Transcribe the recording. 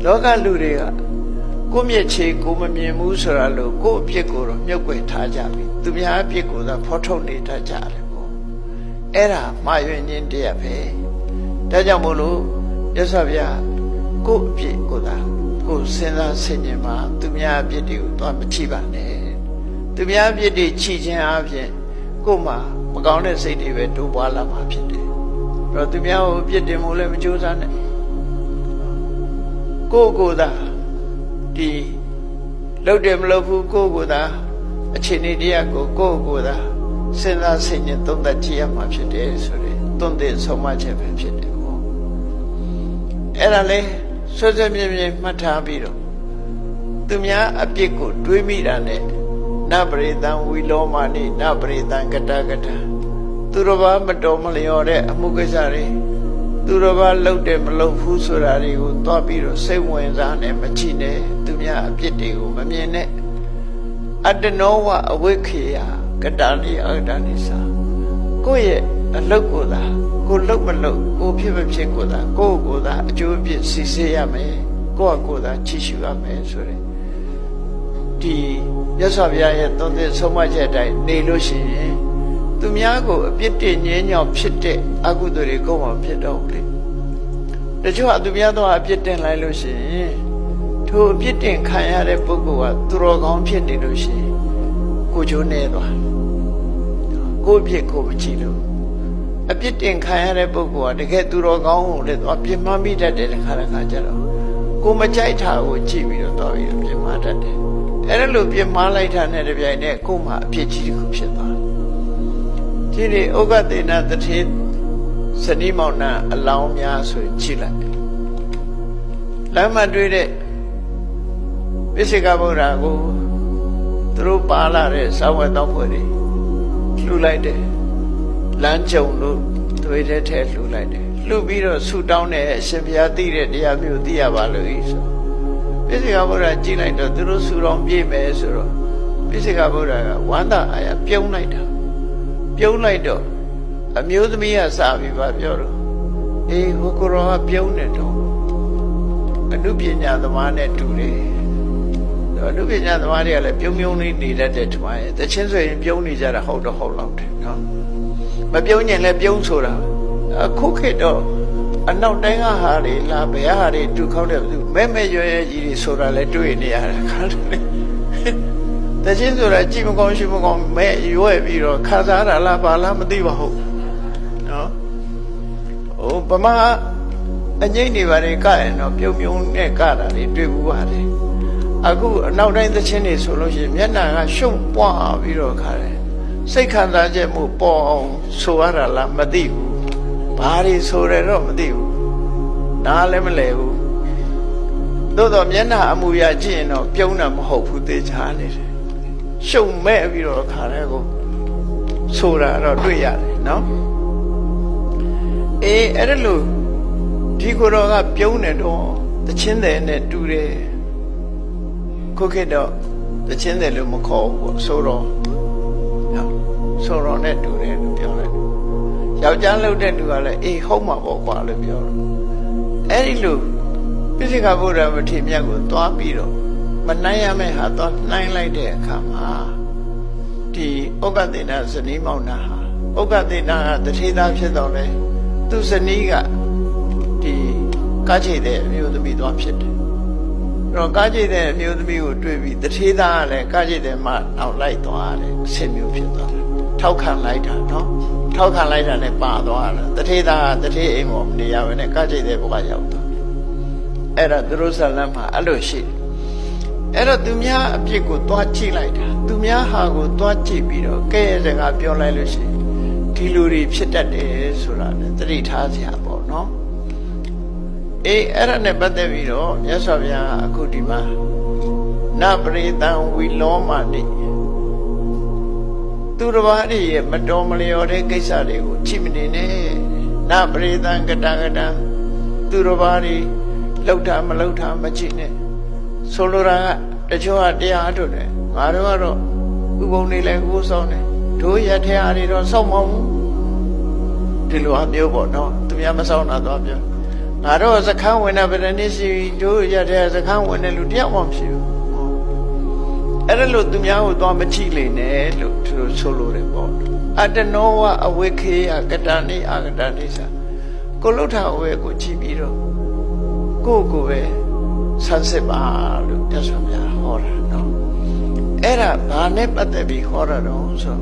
လောကလူတွေကကိုမျက်ခြေကိုမမြင်ဘူးဆိုတာလို့ကိုအပြစ်ကိုတော့မြုပ်ွယ်ထားကြပြီသူများအပြစ်ကိုသာဖော်ထုတ်နေတတ်ကြတယ်ပေါ့အဲ့ဒါမှားယွင်းခြင်းတရားပဲဒါကြောင့်မို့လို့မြတ်စွာဘုရားကိုအပြစ်ကိုသာကိုစဉ်းစားဆင်ခြင်မှာသူများအပြစ်တွေကိုသွားမချိပါနဲ့သူများအပြစ်တွေချိခြင်းအပြင်ကိုမှမကောင်းတဲ့စိတ်တွေပဲတိုးပွားလာမှာဖြစ်တယ်အဲ့တော့သူများကိုအပြစ်တင်မှုလည်းမကြိုးစားနဲ့ကိုသာဒီလောက်တယ်မလောက်ဘူးကိုသာအခြေအနေတရားကိုသာစဉ်းစားဆင်ခြင်သုံးသပ်ကြည့်ရမှာဖြစ်တယ်ဆိုရင်သွန်သင်ဆုံးမချက်ပဲဖြစ်တယ်ပေါ့အဲ့ဒါလေဆွဆွမြဲမြဲမှတ်ထားပြီးတော့သူများအပြစ်ကိုတွေးမိတာနဲ့နပရိသံဝီလောမာနိနပရိသံကတကထသူတော်ဘာမတော်မလျော်တဲ့အမှုကိစ္စတွေသူတော်ဘာလှုပ်တယ်မလှုပ်ဘူးဆိုတာတွေကိုသွားပြီးတော့စိတ်ဝင်စားနဲ့မကြည့်နဲ့သူများအပြစ်တွေကိုမမြင်နဲ့အတ္တနောဝအဝိခေယကတဏိအတ္တနိသကိုယ့်ရဲ့အလုပ်ကိုသာကိုလှုပ်မလှုပ်ကိုဖြစ်မဖြစ်ကိုသာကိုသာအကျိုးအပြစ်စီစေရမယ်ကိုသာချီးရှုရမယ်ဆိုရင်ဒီမြတ်စွာဘုရားရဲ့သုံးသစ်ဆုံးမချက်အတိုင်းနေလို့ရှိရင်သူများကိုအပြစ်တင်ငြင်းညောင်ဖြစ်တဲ့အကုသိုလ်တွေကိုမှဖြစ်တော့ဘူးလေတချို့ကသူများတော့အပြစ်တင်လိုက်လို့ရှိရင်ထိုအပြစ်တင်ခံရတဲ့ပုဂ္ဂိုလ်ကသူတော်ကောင်းဖြစ်နေလို့ရှိရင်ကိုချိုးနေသွားကိုအပြစ်ကိုမကြည့်လို့အပြစ်တင်ခံရတဲ့ပုဂ္ဂိုလ်ကတကယ်သူတော်ကောင်းကိုလည်းတော့ပြစ်မှားမိတတ်တယ်တခါကြတော့ကိုမကြိုက်တာကိုကြည့်ပြီးတော့တော်ပြီးပြစ်မှားတတ်တယ်အဲ့ဒါလို့ပြစ်မှားလိုက်တာနဲ့တပြိုင်နက်ကိုမှအပြစ်ကြီးတစ်ခုဖြစ်သွားဒီနေ့ဩဃတေနတထေစနီးမောင်နှံအလောင်းများဆိုကြည့်လိုက်လမ်းမတွေ့တဲ့ပိစိကဗုဒ္ဓကိုသူတို့ပါလာတဲ့စာဝတ်တော်ဖွဲ့တွေလှူလိုက်တယ်လမ်းကြုံလို့တွေတဲ့ထဲလှူလိုက်တယ်လှူပြီးတော့ဆူတောင်းတဲ့အရှင်ဘုရားသိတဲ့တရားမျိုးသိရပါလို့ဤဆိုပိစိကဗုဒ္ဓကြည့်လိုက်တော့သူတို့ဆူတော်ပြည့်မယ်ဆိုတော့ပိစိကဗုဒ္ဓကဝမ်းသာအားရပြုံးလိုက်တော့အမျိုးသမီးကစပြီးပါပြောတော့အေးဟိုကိုရောကပြုံးနေတော့အနုပညာသမားနဲ့တူတယ်အနုပညာသမားတွေကလည်းပြုံးလေးနေတတ်တဲ့ထမရဲ့တချင်းဆိုရင်ပြုံးနေကြတာဟုတ်လောက်တယ်နော်မပြုံးရင်လည်းပြုံးဆိုတာအခုခေတ်တော့အနောက်တိုင်းကဟာတွေလာဘယ်ဟာတွေတူခေါက်တဲ့သူမဲရွယ်ကြီးတွေဆိုတာလည်းတွေ့နေရတာခါတယ်တချင်းဆိုတာကြည့်မကောင်းရှိမကောင်းမဲရွယ်ပြီးတော့ခါစားတာလားဘာလားမသိပါဘူးနော်ဟိုဗမာအငိမ့်နေပါလေကရင်တော့ပြုံးနဲ့ကတာတွေတွေ့ဘူးပါတယ်အခုအနောက်တိုင်းသချင်းတွေဆိုလို့ရှိရင်မျက်နှာကရှုံပွားပြီးတော့ခါတယ်စိတ်ခံစားချက်မှုပေါ်အောင်ဆိုရတာလားမသိဘူးဘာတွေဆိုတယ်တော့မသိဘူးနားလည်းမလဲဘူးသို့တော့မျက်နှာအမူအရာကြည့်ရင်တော့ပြုံးတာမဟုတ်ဘူးသေချာနေတယ်ရှုံမဲ့ပြီးတော့ခါတယ်ကိုဆိုတာတော့တွေ့ရတယ်နော်အေးအဲ့ဒါလို့ဒီကိုယ်တော်ကပြုံးနေတော့တချင်းတယ်နဲ့တူတယ်ခုခေတ်တော့တချင်းတယ်လို့မခေါ်ဘူးပေါ့ဆိုတော့နဲ့တူတယ်လို့ပြောလိုက်ယောက်ျားလုပ်တဲ့သူကလည်းအေးဟုတ်မှာပေါ့ကွာလို့ပြောတော့အဲ့ဒီလိုပိစိကဗုဒ္ဓမထေရမြတ်ကိုသွားပြီးတော့မနိုင်ရမယ့်ဟာသွားနိုင်လိုက်တဲ့အခါမှာဒီဩဃတေနဇနီးမောင်နှံဟာဩဃတေနကတထေသားဖြစ်တော့လေသူဇနီးကဒီကားချိတ်တဲ့အမျိုးသမီးသွားဖြစ်တယ်အဲ့တော့ကားချိတ်တဲ့အမျိုးသမီးကိုတွေ့ပြီးတထေသားကလည်းကားချိတ်တဲ့မှနောက်လိုက်သွားတယ်အဆင်မျိုးဖြစ်သွားတယ်ထောက်ခံလိုက်တာနော်ထောက်ခံလိုက်တာနဲ့ပါသွားတယ်တထေသားကတထေအိမ်ပေါ်မနေရဘဲနဲ့ကားချိတ်တဲ့ဘဝရောက်သွားအဲ့ဒါသူတို့ဇလံမှာအဲ့လိုရှိအဲ့တော့သူများအပြစ်ကိုသွားကြည့်လိုက်တာသူများဟာကိုသွားကြည့်ပြီးတော့ကဲရဲ့စကားပြောလိုက်လို့ရှိရင်ဒီလူတွေဖြစ်တတ်တယ်ဆိုတာလည်းသတိထားစရာပေါ့နော်အေးအဲ့ဒါနဲ့ပတ်သက်ပြီးတော့မြတ်စွာဘုရားအခုဒီမှာနပရိသံဝီလောမာနိသူတစ်ပါးတွေရဲ့မတော်မလျော်တဲ့ကိစ္စတွေကိုကြည့်မနေနဲ့နပရိသံကတကတံသူတစ်ပါးတွေလှုပ်တာမလှုပ်တာမကြည့်နဲ့ဆိုလိုတာကတချို့ကတရားထုတ်တယ်ငါတို့ကတော့ဥပုံနေလဲကိုးဆောင်တယ်တို့ရထဲအားတွေတော့စောင့်မအောင်ဒီလိုအမျိုးပေါ့နော်သူများမဆောင်တာတော့ပြော ငါတို့စခန်းဝင်တဲ့ဗရဏိစီတို့ရတဲ့စခန်းဝင်တဲ့လူတယောက်မှမရှိဘူးအဲ့ဒါလို့သူများကိုသွားမကြည့်လိမ့်နဲ့လို့သူတို့ဆိုလိုတယ်ပေါ့အတနောဝအဝိခေယကတဏိအာကတဏိစာကိုလုထအဝဲကိုကြည့်ပြီးတော့ကိုယ့်ကိုယ်ပဲဆန်းစစ်ပါလို့မြတ်စွာဘုရားဟောတာနော်အဲ့ဒါဘာနဲ့ပတ်သက်ပြီးဟောတာတော့ဆို